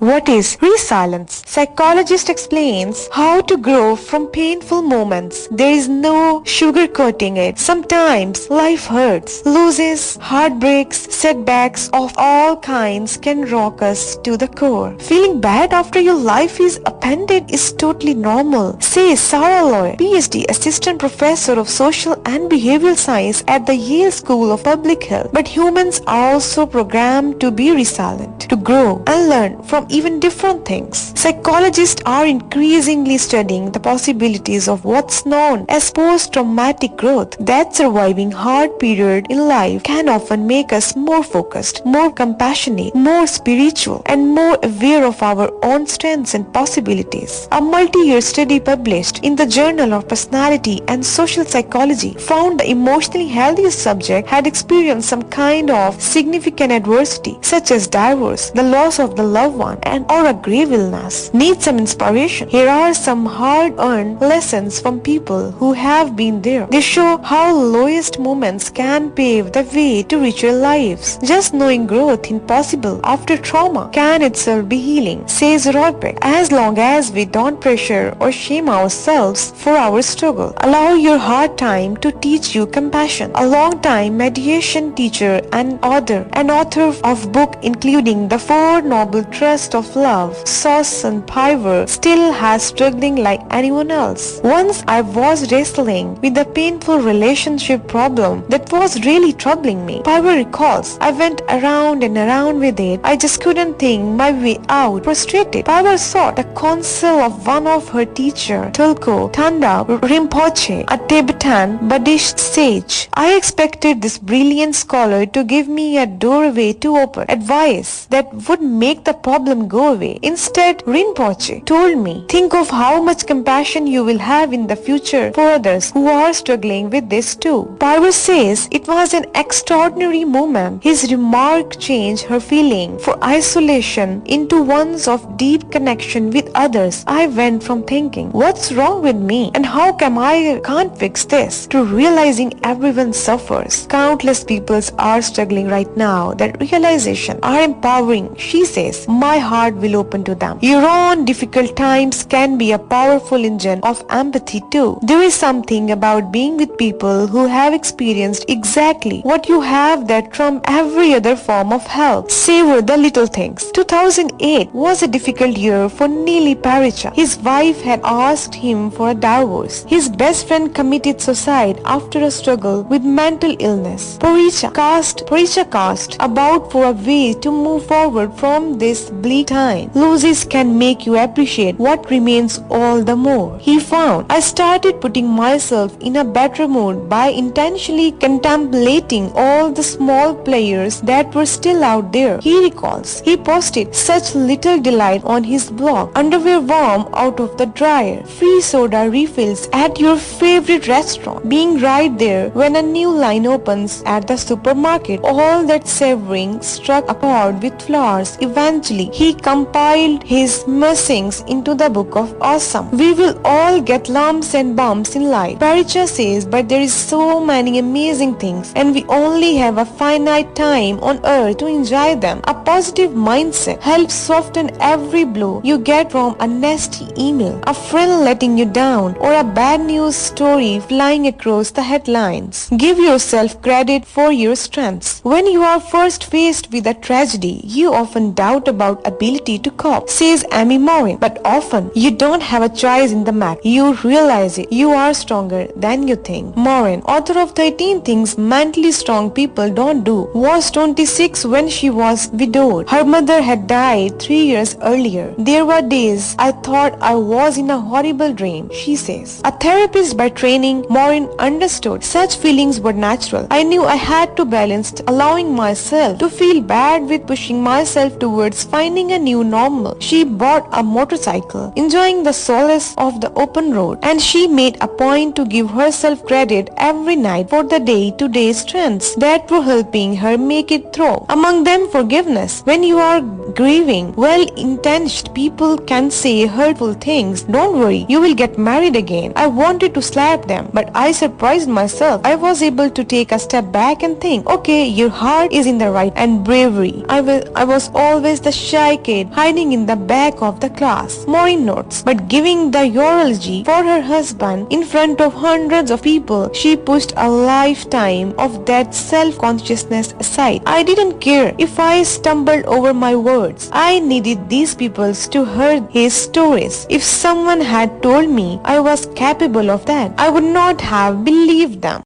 What is resilience? Psychologist explains how to grow from painful moments. There is no sugarcoating it. Sometimes life hurts, losses, heartbreaks, setbacks of all kinds can rock us to the core. Feeling bad after your life is upended is totally normal, says Sarah Loy, PhD assistant professor of social and behavioral science at the Yale School of Public Health. But humans are also programmed to be resilient, to grow and learn from even different things. Psychologists are increasingly studying the possibilities of what's known as post-traumatic growth. That surviving hard period in life can often make us more focused, more compassionate, more spiritual, and more aware of our own strengths and possibilities. A multi-year study published in the Journal of Personality and Social Psychology found the emotionally healthiest subject had experienced some kind of significant adversity, such as divorce, the loss of the loved one, or a grave illness. Need some inspiration? Here are some hard-earned lessons from people who have been there. They show how lowest moments can pave the way to richer lives. Just knowing growth is possible after trauma can itself be healing, says Roy Peck. As long as we don't pressure or shame ourselves for our struggle, allow your hard time to teach you compassion. A long-time mediation teacher and author of book including The Four Noble Trusts of Love, Susan Piver, still has struggling like anyone else. Once I was wrestling with a painful relationship problem that was really troubling me. Piver recalls, I went around and around with it. I just couldn't think my way out. Frustrated, Piver sought the counsel of one of her teacher, Tulku Thanda Rinpoche, a Tibetan Buddhist sage. I expected this brilliant scholar to give me a doorway to open, advice that would make the problem go away. Instead, Rinpoche told me, think of how much compassion you will have in the future for others who are struggling with this too. Piver says it was an extraordinary moment. His remark changed her feeling for isolation into ones of deep connection with others. I went from thinking, what's wrong with me and how come I can't fix this, to realizing everyone suffers. Countless people are struggling right now. That realization are empowering. She says, my heart will open to them. Your own difficult times can be a powerful engine of empathy too. There is something about being with people who have experienced exactly what you have that trump every other form of help. Savor the little things. 2008 was a difficult year for Neely Paricha. His wife had asked him for a divorce. His best friend committed suicide after a struggle with mental illness. Paricha cast about for a way to move forward from this bleak time. Losses can make you appreciate what remains all the more. He found, I started putting myself in a better mood by intentionally contemplating all the small players that were still out there. He recalls, he posted such little delight on his blog. Underwear warm out of the dryer, free soda refills at your favorite restaurant, being right there when a new line opens at the supermarket. All that savoring struck a chord with flowers. Eventually, he compiled his musings into the Book of Awesome. We will all get lumps and bumps in life, Paricha says, but there is so many amazing things and we only have a finite time on earth to enjoy them. A positive mindset helps soften every blow you get from a nasty email, a friend letting you down, or a bad news story flying across the headlines. Give yourself credit for your strengths. When you are first faced with a tragedy, you often doubt about ability to cope, says Amy Morin, but often you don't have a choice in the matter. You realize it. You are stronger than you think. Morin, author of 13 Things Mentally Strong People Don't Do, was 26 when she was widowed. Her mother had died 3 years earlier. There were days I thought I was in a horrible dream, she says. A therapist by training, Morin understood such feelings were natural. I knew I had to balance allowing myself to feel bad with pushing myself towards finding a new normal. She bought a motorcycle, enjoying the solace of the open road, and she made a point to give herself credit every night for the day-to-day strengths that were helping her make it through. Among them, forgiveness. When you are grieving, well-intentioned people can say hurtful things. Don't worry, you will get married again. I wanted to slap them, but I surprised myself. I was able to take a step back and think, okay, your heart is in the right, and bravery. I was always the shy shy kid hiding in the back of the class. Maureen notes, but giving the eulogy for her husband in front of hundreds of people, she pushed a lifetime of that self-consciousness aside. I didn't care if I stumbled over my words. I needed these people to hear his stories. If someone had told me I was capable of that, I would not have believed them.